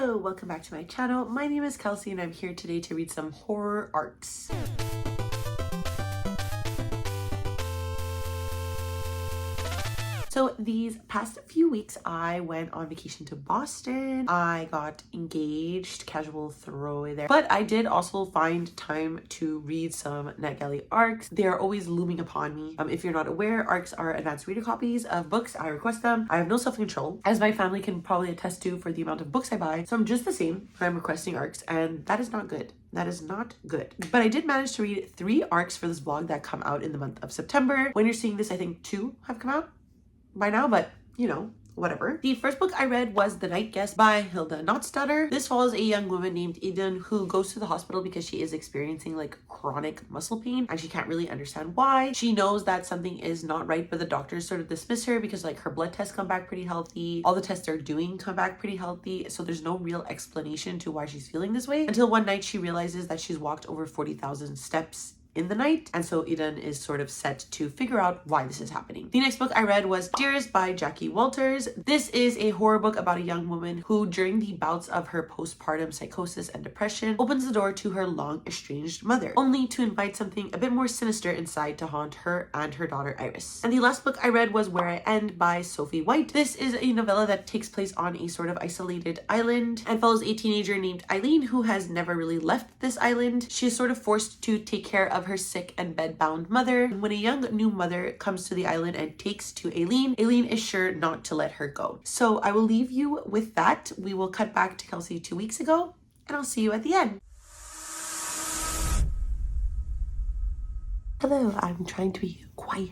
Hello, welcome back to my channel. My name is Kelsey and I'm here today to read some horror arcs. So these past few weeks, I went on vacation to Boston. I got engaged, casual throwaway there. But I did also find time to read some NetGalley arcs. They are always looming upon me. If you're not aware, arcs are advanced reader copies of books. I request them. I have no self-control, as my family can probably attest to for the amount of books I buy. So I'm just the same when I'm requesting arcs, and that is not good. That is not good. But I did manage to read 3 arcs for this vlog that come out in the month of September. When you're seeing this, I think 2 have come out by now, but you know, whatever. The first book I read was The Night Guest by Hilda Notstadter. This follows a young woman named Eden who goes to the hospital because she is experiencing like chronic muscle pain and she can't really understand why. She knows that something is not right, but the doctors sort of dismiss her because like her blood tests come back pretty healthy. All the tests they're doing come back pretty healthy. So there's no real explanation to why she's feeling this way until one night she realizes that she's walked over 40,000 steps in the night, and so Eden is sort of set to figure out why this is happening. The next book I read was Dearest by Jackie Walters. This is a horror book about a young woman who, during the bouts of her postpartum psychosis and depression, opens the door to her long estranged mother, only to invite something a bit more sinister inside to haunt her and her daughter Iris. And the last book I read was Where I End by Sophie White. This is a novella that takes place on a sort of isolated island and follows a teenager named Eileen who has never really left this island. She is sort of forced to take care of her sick and bedbound mother. When a young new mother comes to the island and takes to Eileen, Eileen is sure not to let her go. So I will leave you with that. We will cut back to Kelsey 2 weeks ago, and I'll see you at the end. Hello, I'm trying to be quiet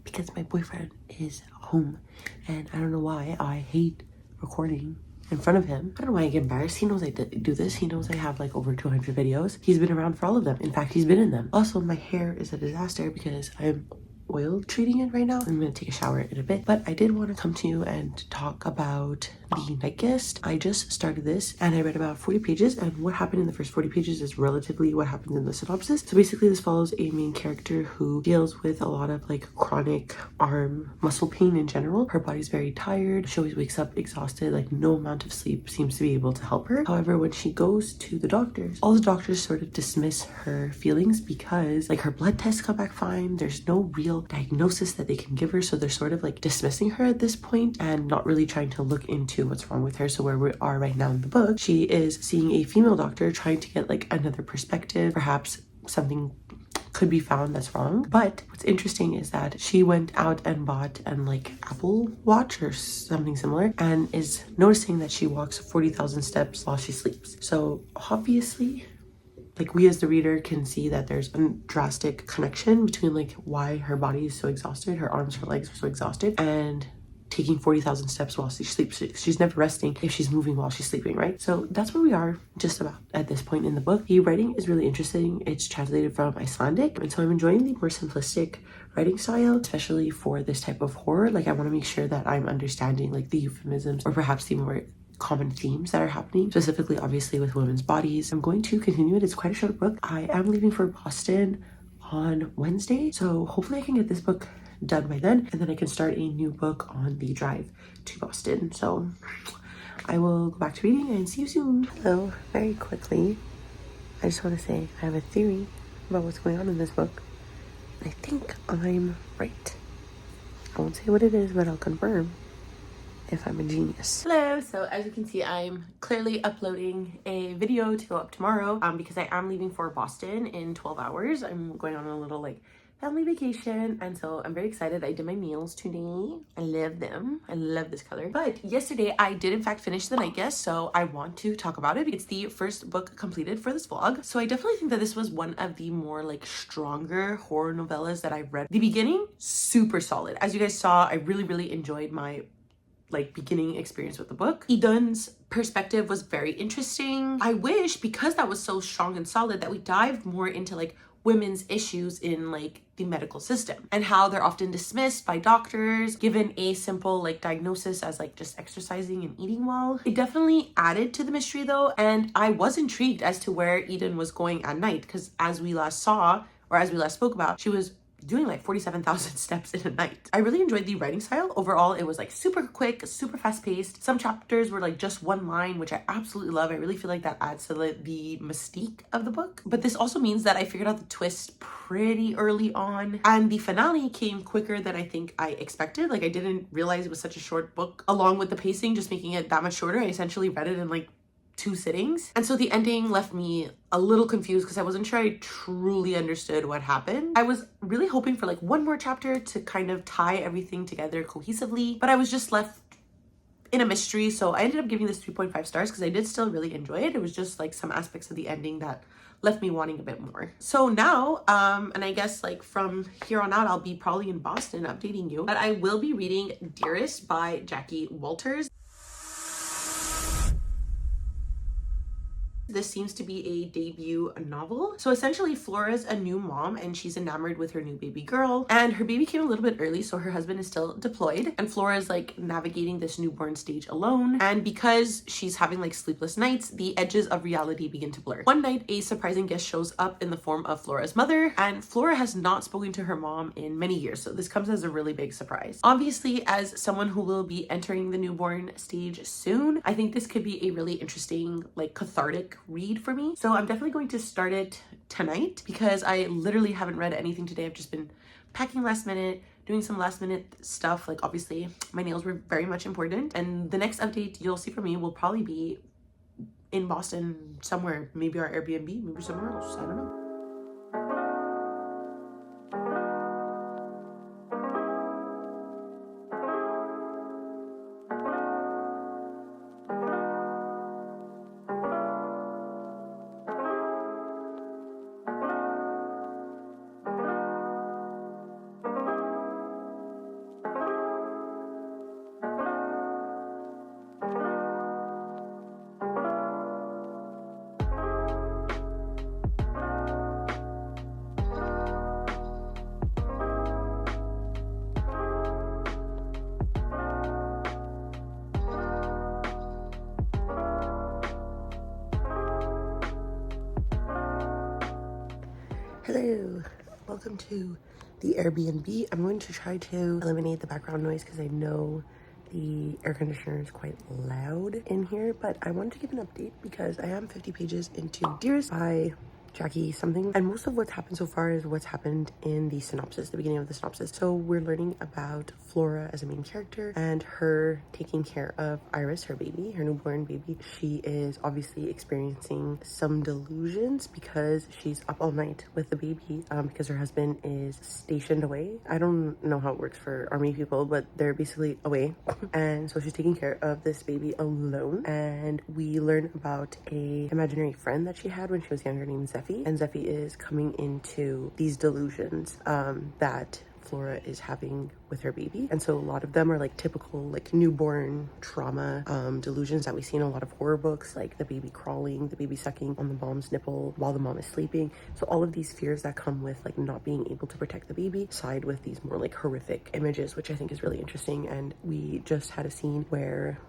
because my boyfriend is home, and I don't know why I hate recording in front of him. I don't know why I get embarrassed. He knows I do this. He knows I have like over 200 videos. He's been around for all of them. In fact, he's been in them. Also, my hair is a disaster because I'm oil treating it right now. I'm gonna take a shower in a bit, but I did want to come to you and talk about The Night Guest. I just started this and I read about 40 pages, and what happened in the first 40 pages is relatively what happens in the synopsis. So basically this follows a main character who deals with a lot of like chronic arm muscle pain in general. Her body's very tired. She always wakes up exhausted, like no amount of sleep seems to be able to help her. However, when she goes to the doctors, all the doctors sort of dismiss her feelings because like her blood tests come back fine. There's no real diagnosis that they can give her, so they're sort of like dismissing her at this point and not really trying to look into what's wrong with her. So where we are right now in the book, she is seeing a female doctor trying to get like another perspective. Perhaps something could be found that's wrong. But what's interesting is that she went out and bought an like Apple Watch or something similar and is noticing that she walks 40,000 steps while she sleeps. So obviously, like we as the reader can see that there's a drastic connection between like why her body is so exhausted, her arms, her legs are so exhausted, and taking 40,000 steps while she sleeps. She's never resting if she's moving while she's sleeping, right? So that's where we are just about at this point in the book. The writing is really interesting. It's translated from Icelandic, and so I'm enjoying the more simplistic writing style, especially for this type of horror. Like I want to make sure that I'm understanding like the euphemisms or perhaps the more common themes that are happening, specifically obviously with women's bodies. I'm going to continue it. It's quite a short book. I am leaving for Boston on Wednesday, so hopefully I can get this book done by then, and then I can start a new book on the drive to Boston. So I will go back to reading and see you soon. Hello, very quickly, I just want to say I have a theory about what's going on in this book. I think I'm right. I won't say what it is, but I'll confirm if I'm a genius. Hello, so as you can see, I'm clearly uploading a video to go up tomorrow because I am leaving for Boston in 12 hours. I'm going on a little like family vacation, and so I'm very excited. I did my nails today. I love them. I love this color. But yesterday I did in fact finish The Night Guest, so I want to talk about it. It's the first book completed for this vlog, so I definitely think that this was one of the more like stronger horror novellas that I've read. The beginning, super solid. As you guys saw, I really enjoyed my like beginning experience with the book. Eden's perspective was very interesting. I wish, because that was so strong and solid, that we dived more into like women's issues in like the medical system and how they're often dismissed by doctors, given a simple like diagnosis as like just exercising and eating well. It definitely added to the mystery though, and I was intrigued as to where Eden was going at night, because as we last saw, or as we last spoke about, she was doing like 47,000 steps in a night. I really enjoyed the writing style. Overall, it was like super quick, super fast paced. Some chapters were like just one line, which I absolutely love. I really feel like that adds to the mystique of the book. But this also means that I figured out the twist pretty early on, and the finale came quicker than I think I expected. Like, I didn't realize it was such a short book, along with the pacing just making it that much shorter. I essentially read it in like 2 sittings. And so the ending left me a little confused because I wasn't sure I truly understood what happened. I was really hoping for like one more chapter to kind of tie everything together cohesively, but I was just left in a mystery. So I ended up giving this 3.5 stars because I did still really enjoy it. It was just like some aspects of the ending that left me wanting a bit more. So now, and I guess like from here on out, I'll be probably in Boston updating you, but I will be reading Dearest by Jackie Walters. This seems to be a debut novel. So essentially, Flora's a new mom and she's enamored with her new baby girl. And her baby came a little bit early, so her husband is still deployed. And Flora's like navigating this newborn stage alone. And because she's having like sleepless nights, the edges of reality begin to blur. One night, a surprising guest shows up in the form of Flora's mother. And Flora has not spoken to her mom in many years. So this comes as a really big surprise. Obviously, as someone who will be entering the newborn stage soon, I think this could be a really interesting, like cathartic read for me. So I'm definitely going to start it tonight because I literally haven't read anything today. I've just been packing last minute, doing some last minute stuff. Like obviously my nails were very much important, and the next update you'll see from me will probably be in Boston somewhere, maybe our Airbnb, maybe somewhere else, I don't know. Hello, welcome to the Airbnb. I'm going to try to eliminate the background noise because I know the air conditioner is quite loud in here, but I wanted to give an update because I am 50 pages into Dearest by Jackie something, and most of what's happened so far is what's happened in the synopsis, the beginning of the synopsis. So we're learning about Flora as a main character and her taking care of Iris, her baby, her newborn baby. She is obviously experiencing some delusions because she's up all night with the baby because her husband is stationed away. I don't know how it works for army people, but they're basically away. And so she's taking care of this baby alone. And we learn about a imaginary friend that she had when she was younger named Zephy. And Zephy is coming into these delusions that Flora is having with her baby. And so a lot of them are like typical like newborn trauma delusions that we see in a lot of horror books, like the baby crawling, the baby sucking on the mom's nipple while the mom is sleeping. So all of these fears that come with like not being able to protect the baby side with these more like horrific images, which I think is really interesting. And we just had a scene where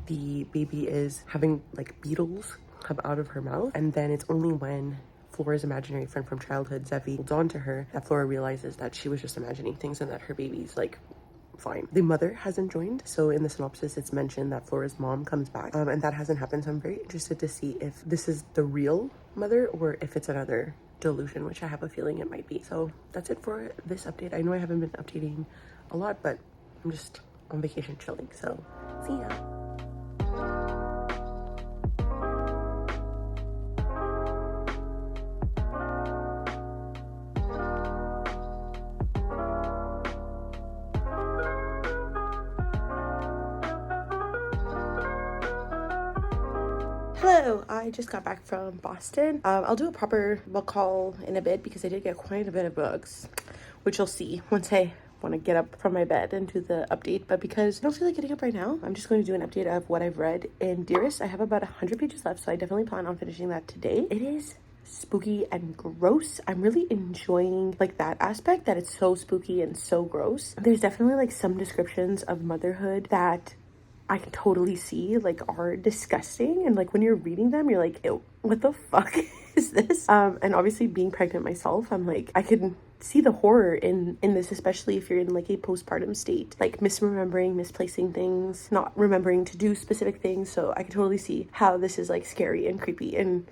the baby is having like beetles come out of her mouth, and then it's only when Flora's imaginary friend from childhood, Zephy, holds on to her that Flora realizes that she was just imagining things and that her baby's like fine. The mother hasn't joined, so in the synopsis it's mentioned that Flora's mom comes back, and that hasn't happened. So I'm very interested to see if this is the real mother or if it's another delusion, which I have a feeling it might be. So that's it for this update. I know I haven't been updating a lot, but I'm just on vacation chilling, so see ya. Hello, I just got back from Boston. I'll do a proper book haul in a bit because I did get quite a bit of books, which you'll see once I want to get up from my bed and do the update. But because I don't feel like getting up right now, I'm just going to do an update of what I've read in Dearest. I have about 100 pages left, so I definitely plan on finishing that today. It is spooky and gross. I'm really enjoying like that aspect, that it's so spooky and so gross. There's definitely like some descriptions of motherhood that I can totally see like are disgusting, and like when you're reading them you're like, ew, what the fuck is this? And obviously being pregnant myself, I'm like, I can see the horror in this, especially if you're in like a postpartum state, like misremembering, misplacing things, not remembering to do specific things. So I can totally see how this is like scary and creepy and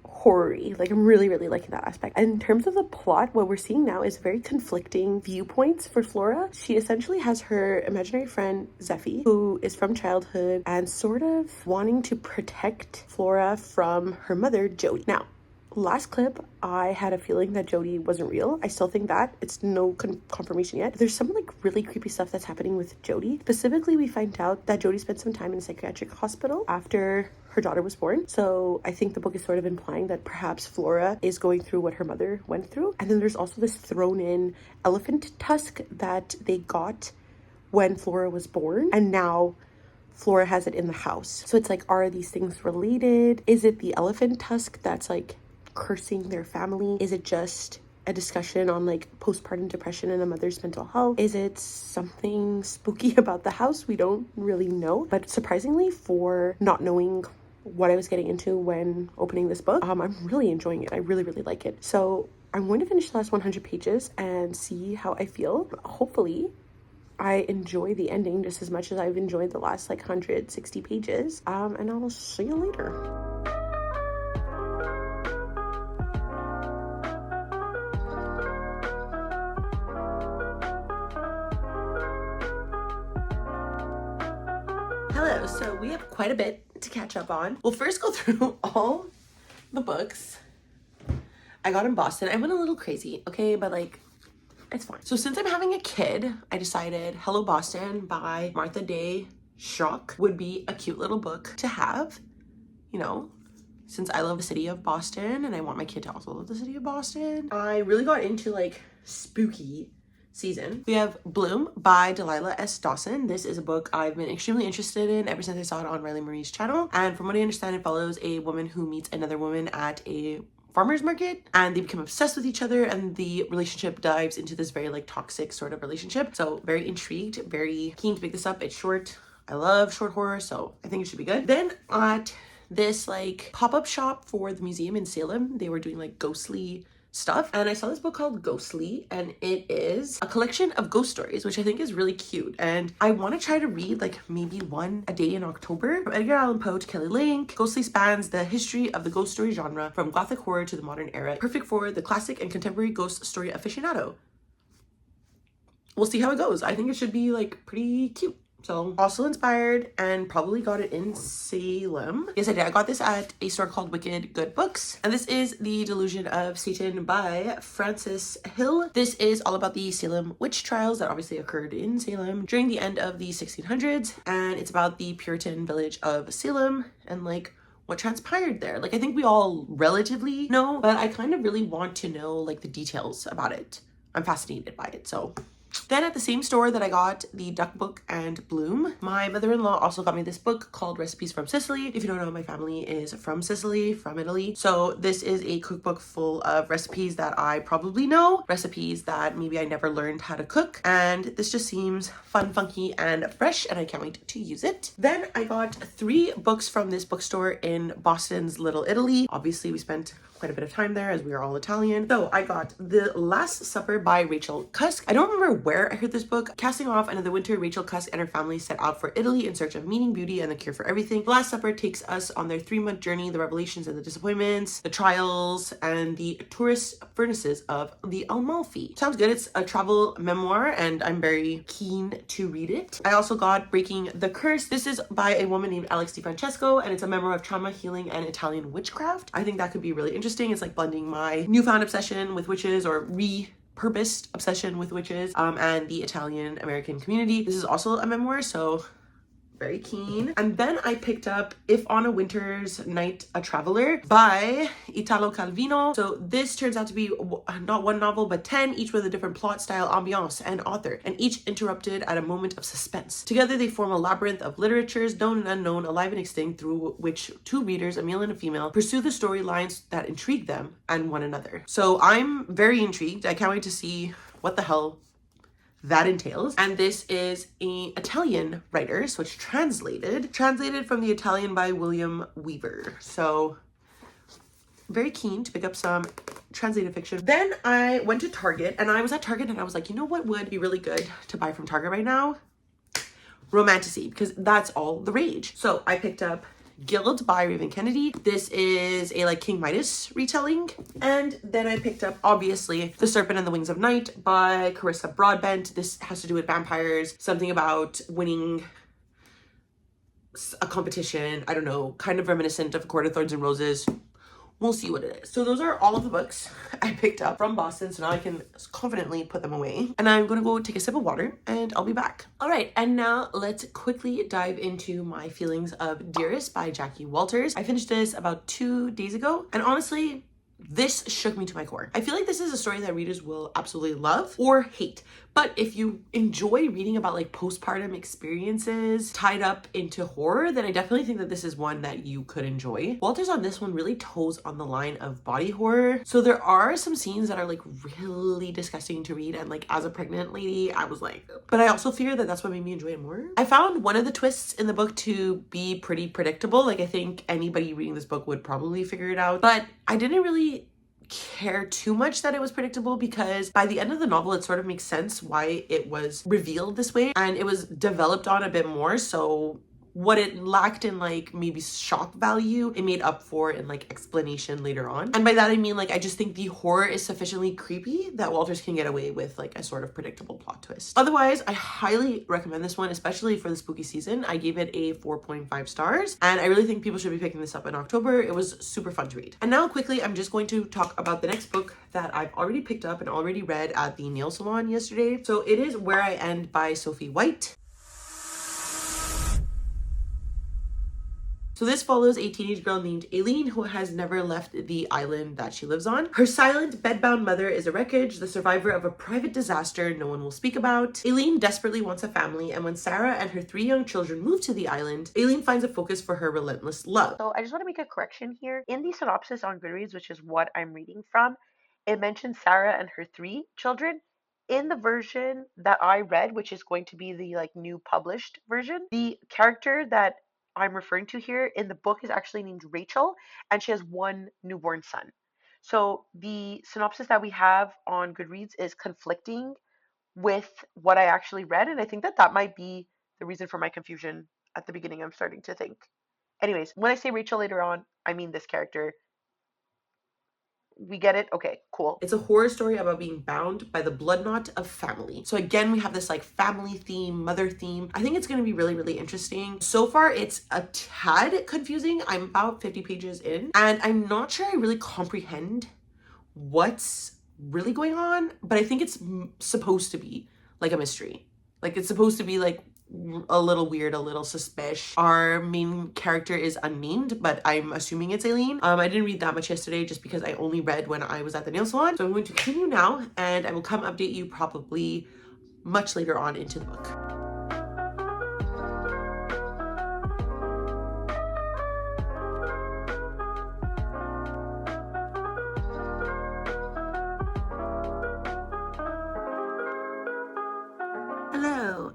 horror-y. Like I'm really liking that aspect. And in terms of the plot, what we're seeing now is very conflicting viewpoints for Flora. She essentially has her imaginary friend Zeffy, who is from childhood and sort of wanting to protect Flora from her mother Jody. Now, last clip, I had a feeling that Jody wasn't real. I still think that. It's no confirmation yet. There's some like really creepy stuff that's happening with Jody. Specifically, we find out that Jody spent some time in a psychiatric hospital after her daughter was born. So I think the book is sort of implying that perhaps Flora is going through what her mother went through. And then there's also this thrown in elephant tusk that they got when Flora was born. And now Flora has it in the house. So it's like, are these things related? Is it the elephant tusk that's like cursing their family? Is it just a discussion on like postpartum depression and a mother's mental health? Is it something spooky about the house? We don't really know. But surprisingly, for not knowing what I was getting into when opening this book, I'm really enjoying it. I really like it. So I'm going to finish the last 100 pages and see how I feel. Hopefully I enjoy the ending just as much as I've enjoyed the last like 160 pages. And I'll see you later. Hello, so we have quite a bit to catch up on. We'll first go through all the books I got in Boston. I went a little crazy, okay, but like, it's fine. So since I'm having a kid, I decided Hello Boston by Martha Day Schrock would be a cute little book to have, you know, since I love the city of Boston and I want my kid to also love the city of Boston. I really got into like spooky season. We have Bloom by Delilah S. Dawson. This is a book I've been extremely interested in ever since I saw it on Riley Marie's channel. And from what I understand, it follows a woman who meets another woman at a farmer's market and they become obsessed with each other, and the relationship dives into this very like toxic sort of relationship. So very intrigued, very keen to pick this up. It's short. I love short horror, so I think it should be good. Then at this like pop-up shop for the museum in Salem, they were doing like ghostly stuff, and I saw this book called Ghostly, and it is a collection of ghost stories, which I think is really cute, and I want to try to read like maybe one a day in October. From Edgar Allan Poe to Kelly Link, Ghostly spans the history of the ghost story genre from gothic horror to the modern era, perfect for the classic and contemporary ghost story aficionado. We'll see how it goes. I think it should be like pretty cute. So also inspired, and probably got it in Salem. Yes, I did. I got this at a store called Wicked Good Books. And this is The Delusion of Satan by Frances Hill. This is all about the Salem witch trials that obviously occurred in Salem during the end of the 1600s. And it's about the Puritan village of Salem and like what transpired there. Like I think we all relatively know, but I kind of really want to know like the details about it. I'm fascinated by it, so. Then at the same store that I got the Duck Book and Bloom, my mother-in-law also got me this book called Recipes from Sicily. If you don't know, my family is from Sicily, from Italy. So this is a cookbook full of recipes that I probably know, recipes that maybe I never learned how to cook. And this just seems fun, funky, and fresh, and I can't wait to use it. Then I got 3 books from this bookstore in Boston's Little Italy. Obviously, we spent quite a bit of time there as we are all Italian. So I got The Last Supper by Rachel Cusk. I don't remember where I heard this book. Casting off another winter, Rachel Cusk and her family set out for Italy in search of meaning, beauty, and the cure for everything. The Last Supper takes us on their 3-month journey, the revelations and the disappointments, the trials, and the tourist furnaces of the Amalfi. Sounds good. It's a travel memoir, and I'm very keen to read it. I also got Breaking the Curse. This is by a woman named Alex DiFrancesco, and it's a memoir of trauma, healing, and Italian witchcraft. I think that could be really interesting. It's like blending my newfound obsession with witches, or repurposed obsession with witches, and the Italian American community. This is also a memoir, so very keen. And then I picked up If on a Winter's Night a Traveler by Italo Calvino. So this turns out to be not one novel, but 10, each with a different plot, style, ambiance, and author, and each interrupted at a moment of suspense. Together they form a labyrinth of literatures, known and unknown, alive and extinct, through which 2 readers, a male and a female, pursue the storylines that intrigue them and one another. So I'm very intrigued. I can't wait to see what the hell that entails. And this is an Italian writer, so it's translated from the Italian by William Weaver. So very keen to pick up some translated fiction. Then I went to Target, and I was at Target and I was like, you know what would be really good to buy from Target right now? Romantasy, because that's all the rage. So I picked up Guild by Raven Kennedy. This is a like King Midas retelling. And then I picked up, obviously, The Serpent and the Wings of Night by Carissa Broadbent. This has to do with vampires, something about winning a competition. I don't know, kind of reminiscent of A Court of Thorns and Roses. We'll see what it is. So those are all of the books I picked up from Boston. So now I can confidently put them away. And I'm going to go take a sip of water and I'll be back. All right. And now let's quickly dive into my feelings of Dearest by Jackie Walters. I finished this about 2 days ago. And honestly, this shook me to my core. I feel like this is a story that readers will absolutely love or hate. But if you enjoy reading about like postpartum experiences tied up into horror, then I definitely think that this is one that you could enjoy. Walters on this one really toes on the line of body horror. So there are some scenes that are like really disgusting to read. And like as a pregnant lady, I was like, but I also fear that that's what made me enjoy it more. I found one of the twists in the book to be pretty predictable. Like I think anybody reading this book would probably figure it out. But I didn't really care too much that it was predictable, because by the end of the novel it sort of makes sense why it was revealed this way and it was developed on a bit more. So what it lacked in like maybe shock value, it made up for in like explanation later on. And by that I mean like I just think the horror is sufficiently creepy that Walters can get away with like a sort of predictable plot twist. Otherwise, I highly recommend this one, especially for the spooky season. I gave it a 4.5 stars and I really think people should be picking this up in October. It was super fun to read. And now quickly, I'm just going to talk about the next book that I've already picked up and already read at the nail salon yesterday. So it is Where I End by Sophie White. So this follows a teenage girl named Aileen who has never left the island that she lives on. Her silent, bedbound mother is a wreckage, the survivor of a private disaster no one will speak about. Aileen desperately wants a family, and when Sarah and her 3 young children move to the island, Aileen finds a focus for her relentless love. So I just want to make a correction here. In the synopsis on Goodreads, which is what I'm reading from, it mentions Sarah and her 3 children. In the version that I read, which is going to be the like new published version, the character that I'm referring to here in the book is actually named Rachel, and she has 1 newborn son. So the synopsis that we have on Goodreads is conflicting with what I actually read, and I think that that might be the reason for my confusion at the beginning. I'm starting to think. Anyways, when I say Rachel later on, I mean this character. We get it? Okay, cool. It's a horror story about being bound by the blood knot of family. So again, we have this like family theme, mother theme. I think it's going to be really, really interesting. So far, it's a tad confusing. I'm about 50 pages in and I'm not sure I really comprehend what's really going on, but I think it's supposed to be like a mystery. Like it's supposed to be like a little weird, a little suspicious. Our main character is unnamed, but I'm assuming it's Aileen. I didn't read that much yesterday just because I only read when I was at the nail salon. So I'm going to continue now and I will come update you probably much later on into the book. Hello,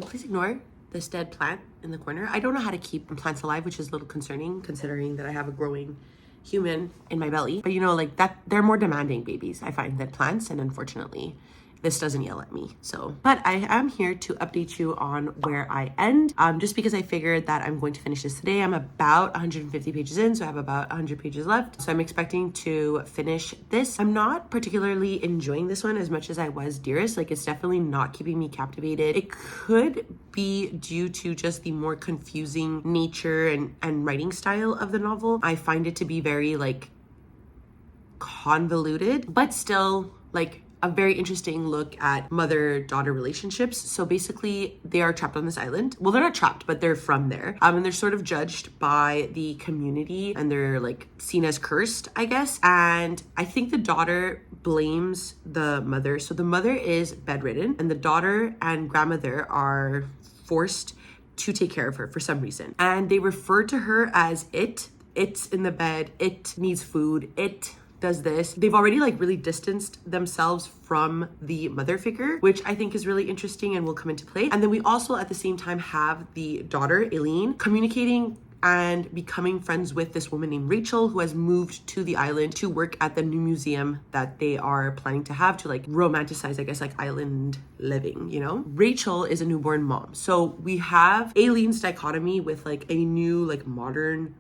please ignore this dead plant in the corner. I don't know how to keep plants alive, which is a little concerning considering that I have a growing human in my belly. But you know, like that, they're more demanding babies, I find, than plants, and unfortunately, this doesn't yell at me. So, but I am here to update you on Where I End, just because I figured that I'm going to finish this today. I'm about 150 pages in, so I have about 100 pages left. So I'm expecting to finish this. I'm not particularly enjoying this one as much as I was Dearest. Like it's definitely not keeping me captivated. It could be due to just the more confusing nature and writing style of the novel. I find it to be very like convoluted, but still like a very interesting look at mother-daughter relationships. So basically, they are trapped on this island. Well, they're not trapped, but they're from there. And they're sort of judged by the community and they're like seen as cursed, I guess. And I think the daughter blames the mother. So the mother is bedridden and the daughter and grandmother are forced to take care of her for some reason. And they refer to her as it. It's in the bed. It needs food. It does this. They've already like really distanced themselves from the mother figure, which I think is really interesting and will come into play. And then we also at the same time have the daughter, Aileen, communicating and becoming friends with this woman named Rachel, who has moved to the island to work at the new museum that they are planning to have to like romanticize, I guess, like island living, you know? Rachel is a newborn mom. So we have Aileen's dichotomy with like a new, like modern,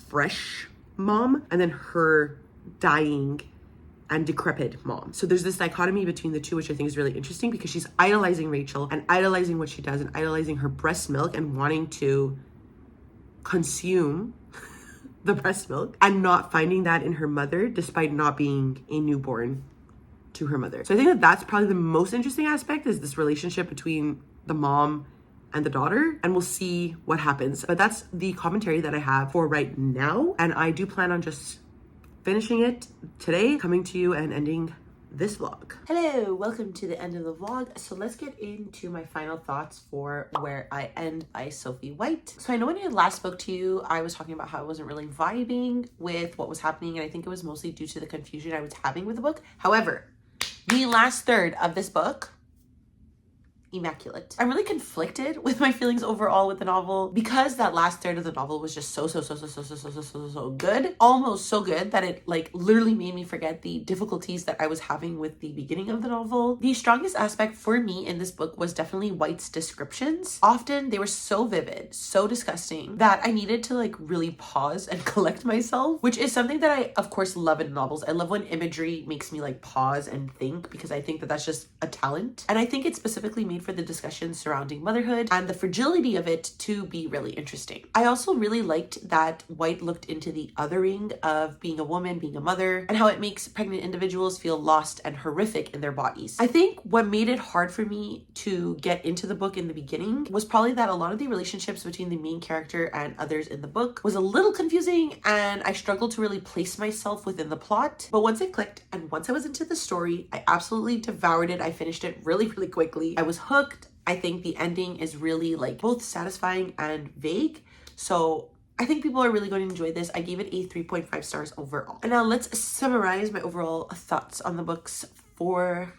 fresh mom, and then her dying and decrepit mom. So there's this dichotomy between the two, which I think is really interesting because she's idolizing Rachel and idolizing what she does and idolizing her breast milk and wanting to consume the breast milk and not finding that in her mother despite not being a newborn to her mother. So I think that that's probably the most interesting aspect, is this relationship between the mom and the daughter, and we'll see what happens. But that's the commentary that I have for right now, and I do plan on just finishing it today, coming to you and ending this vlog. Hello, welcome to the end of the vlog. So let's get into my final thoughts for Where I End by Sophie White. So I know when I last spoke to you, I was talking about how I wasn't really vibing with what was happening, and I think it was mostly due to the confusion I was having with the book. However, the last third of this book, immaculate. I'm really conflicted with my feelings overall with the novel because that last third of the novel was just so good. Almost so good that it like literally made me forget the difficulties that I was having with the beginning of the novel. The strongest aspect for me in this book was definitely White's descriptions. Often they were so vivid, so disgusting that I needed to like really pause and collect myself, which is something that I of course love in novels. I love when imagery makes me like pause and think, because I think that that's just a talent. And I think it's specifically made for the discussion surrounding motherhood and the fragility of it to be really interesting. I also really liked that White looked into the othering of being a woman, being a mother, and how it makes pregnant individuals feel lost and horrific in their bodies. I think what made it hard for me to get into the book in the beginning was probably that a lot of the relationships between the main character and others in the book was a little confusing, and I struggled to really place myself within the plot. But once it clicked and once I was into the story, I absolutely devoured it. I finished it really quickly. I was hooked. I think the ending is really like both satisfying and vague. So I think people are really going to enjoy this. I gave it a 3.5 stars overall. And now let's summarize my overall thoughts on the books for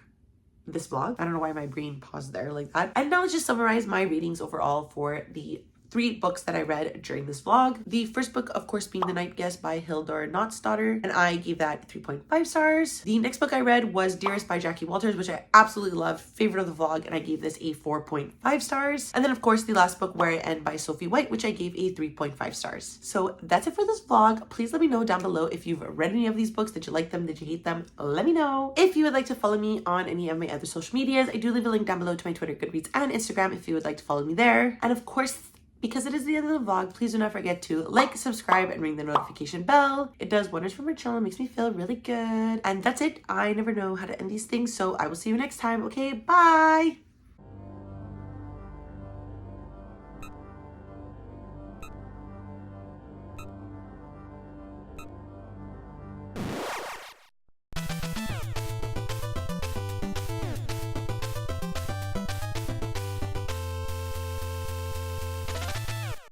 this vlog. I don't know why my brain paused there like that. And now let's just summarize my ratings overall for the 3 books that I read during this vlog. The first book, of course, being The Night Guest by Hildur Knottsdottir, and I gave that 3.5 stars. The next book I read was Dearest by Jackie Walters, which I absolutely loved, favorite of the vlog, and I gave this a 4.5 stars. And then, of course, the last book, Where I End by Sophie White, which I gave a 3.5 stars. So that's it for this vlog. Please let me know down below if you've read any of these books. Did you like them? Did you hate them? Let me know. If you would like to follow me on any of my other social medias, I do leave a link down below to my Twitter, Goodreads, and Instagram if you would like to follow me there. And of course, because it is the end of the vlog, please do not forget to like, subscribe, and ring the notification bell. It does wonders for my channel, makes me feel really good. And that's it. I never know how to end these things, so I will see you next time. Okay, bye!